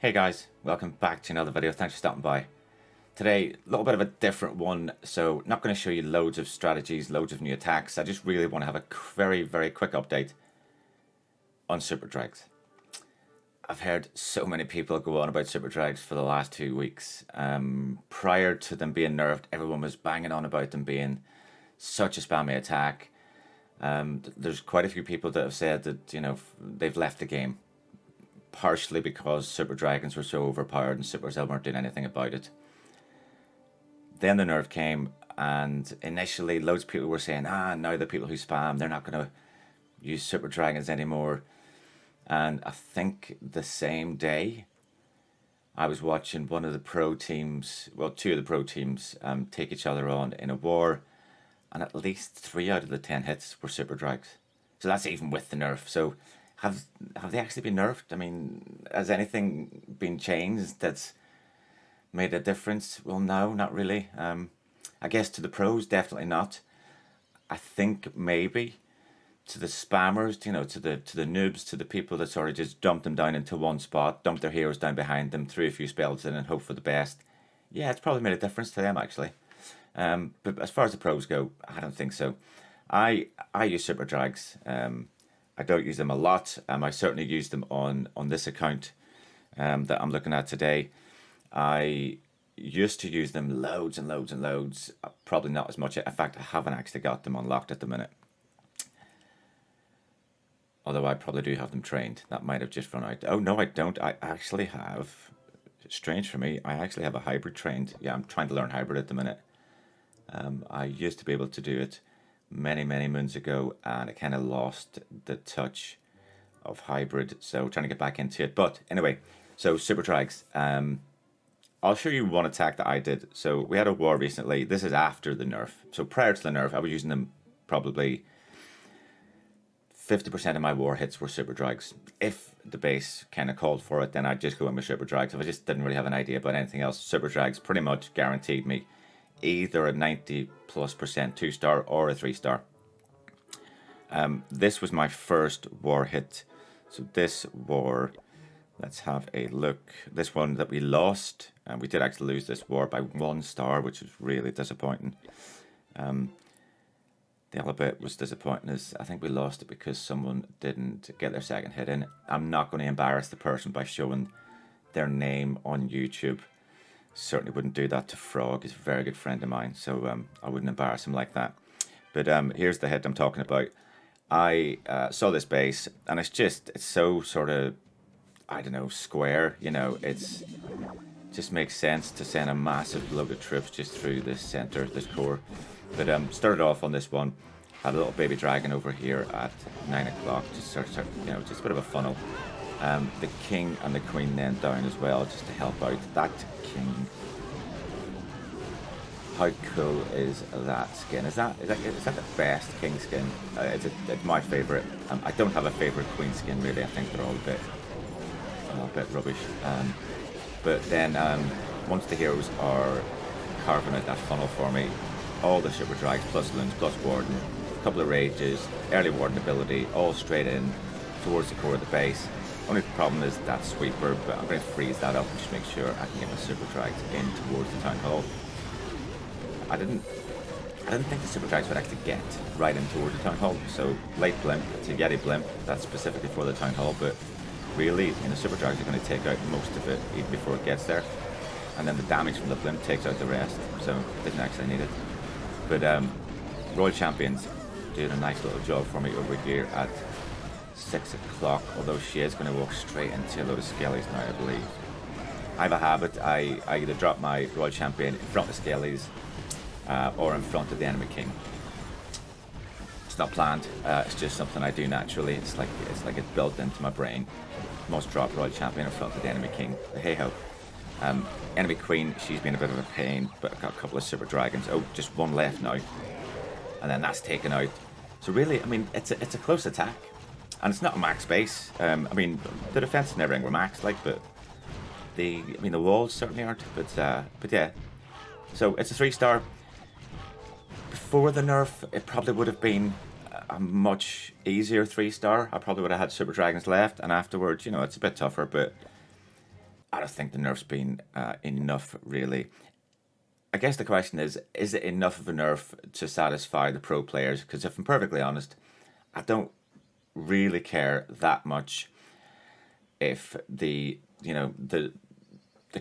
Hey guys, welcome back to another video. Thanks for stopping by. Today, a little bit of a different one. So, not going to show you loads of strategies, loads of new attacks. I just really want to have a very quick update on Super Drags. I've heard so many people go on about Super Drags for the last 2 weeks. Prior to them being nerfed, everyone was banging on about them being such a spammy attack. There's quite a few people that have said that, they've left the game. Partially because Super Dragons were so overpowered and Supercell weren't doing anything about it. Then the nerf came, and initially loads of people were saying, now the people who spam, they're not going to use Super Dragons anymore. And I think the same day, I was watching one of the pro teams, well, two of the pro teams, take each other on in a war, and at least 3 out of the 10 hits were Super Drags. So that's even with the nerf. So have they actually been nerfed? I mean, has anything been changed that's made a difference? Well, no, not really. I guess to the pros, definitely not. I think maybe to the spammers, to the noobs, to the people that sort of just dump them down into one spot, dump their heroes down behind them, throw a few spells in and hope for the best. Yeah, it's probably made a difference to them actually. But as far as the pros go, I don't think so. I use Super Drags. I don't use them a lot. I certainly use them on this account that I'm looking at today. I used to use them loads and loads. Probably not as much. In fact, I haven't actually got them unlocked at the minute. Although I probably do have them trained. That might have just run out. Oh, no, I don't. I actually have, strange for me, I actually have a hybrid trained. Yeah, I'm trying to learn hybrid at the minute. I used to be able to do it many moons ago, and I kind of lost the touch of hybrid, so trying to get back into it. But anyway, so Super Drags. I'll show you one attack that I did. So we had a war recently. This is after the nerf. So prior to the nerf, I was using them probably 50% of my war hits were Super Drags. If the base kind of called for it, then I'd just go in with Super Drags. If I just didn't really have an idea about anything else, Super Drags pretty much guaranteed me either a 90+% 2-star or a 3-star. This was my first war hit. So this war, let's have a look. This one that we lost, and we did actually lose this war by 1 star, which was really disappointing. The other bit was disappointing is I think we lost it because someone didn't get their second hit in. I'm not going to embarrass the person by showing their name on YouTube. Certainly wouldn't do that to Frog. He's a very good friend of mine, so I wouldn't embarrass him like that. But here's the hit I'm talking about. I saw this base, and it's so sort of, I don't know, square. It just makes sense to send a massive load of troops just through this center, this core. But started off on this one, had a little baby dragon over here at 9 o'clock, just just a bit of a funnel. The king and the queen then down as well, just to help out. That king, how cool is that skin? Is that the best king skin? It's my favorite. I don't have a favorite queen skin really. I think they're all a bit rubbish. But then once the heroes are carving out that funnel for me, all the Super Drags plus Loons plus Warden, a couple of rages, early Warden ability, all straight in towards the core of the base. Only problem is that sweeper, but I'm going to freeze that up and just make sure I can get my Super Drags in towards the town hall. I didn't think the Super Drags would actually get right in towards the town hall. So late blimp, it's a Yeti blimp that's specifically for the town hall, but really, Super Drags are going to take out most of it even before it gets there, and then the damage from the blimp takes out the rest. So didn't actually need it. But Royal Champions doing a nice little job for me over here at 6 o'clock, although she is going to walk straight into a load of skellies now, I believe. I have a habit, I either drop my Royal Champion in front of skellies or in front of the enemy king. It's not planned, it's just something I do naturally. It's like it's built into my brain. Must drop Royal Champion in front of the enemy king. But hey ho. Enemy queen, she's been a bit of a pain, but I've got a couple of Super Dragons. Oh, just one left now. And then that's taken out. So really, I mean, it's a close attack. And it's not a max base. I mean, the defense and everything were max, but the walls certainly aren't. But yeah. So it's a 3-star. Before the nerf, it probably would have been a much easier 3-star. I probably would have had Super Dragons left, and afterwards, it's a bit tougher, but I don't think the nerf's been enough, really. I guess the question is it enough of a nerf to satisfy the pro players? Because if I'm perfectly honest, I don't really care that much if the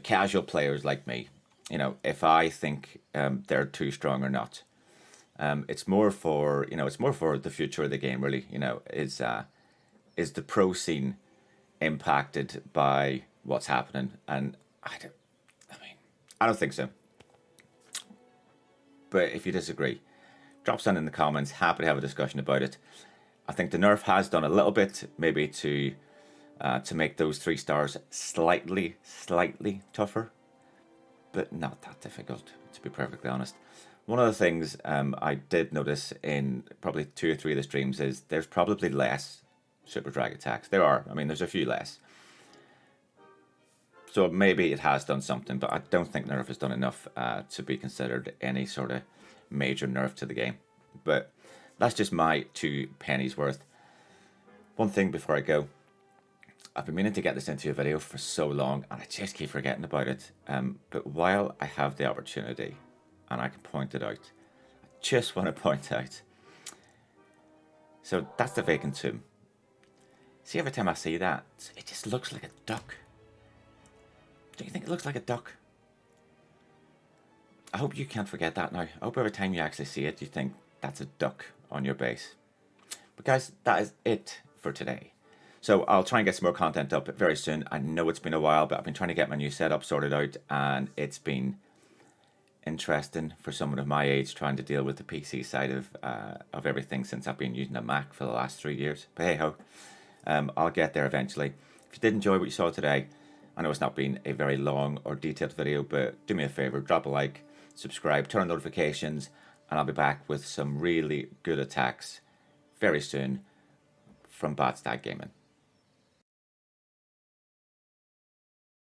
casual players like me, if I think they're too strong or not. It's more for the future of the game, really. Is the pro scene impacted by what's happening? And I don't think so. But if you disagree, drop something in the comments. Happy to have a discussion about it. I think the nerf has done a little bit, maybe to make those 3 stars slightly tougher, but not that difficult, to be perfectly honest. One of the things I did notice in probably 2 or 3 of the streams is there's probably less super drag attacks. There are. There's a few less. So maybe it has done something, but I don't think nerf has done enough to be considered any sort of major nerf to the game. But that's just my 2 pennies worth. One thing before I go. I've been meaning to get this into a video for so long, and I just keep forgetting about it. But while I have the opportunity, and I can point it out, I just want to point out. So that's the vacant tomb. See, every time I see that, it just looks like a duck. Don't you think it looks like a duck? I hope you can't forget that now. I hope every time you actually see it, you think that's a duck on your base. But guys, that is it for today. So I'll try and get some more content up very soon. I know it's been a while, but I've been trying to get my new setup sorted out, and it's been interesting for someone of my age trying to deal with the PC side of everything since I've been using a Mac for the last 3 years. But hey ho, I'll get there eventually. If you did enjoy what you saw today, I know it's not been a very long or detailed video, but do me a favor, drop a like, subscribe, turn on notifications, and I'll be back with some really good attacks very soon from BadStag Gaming.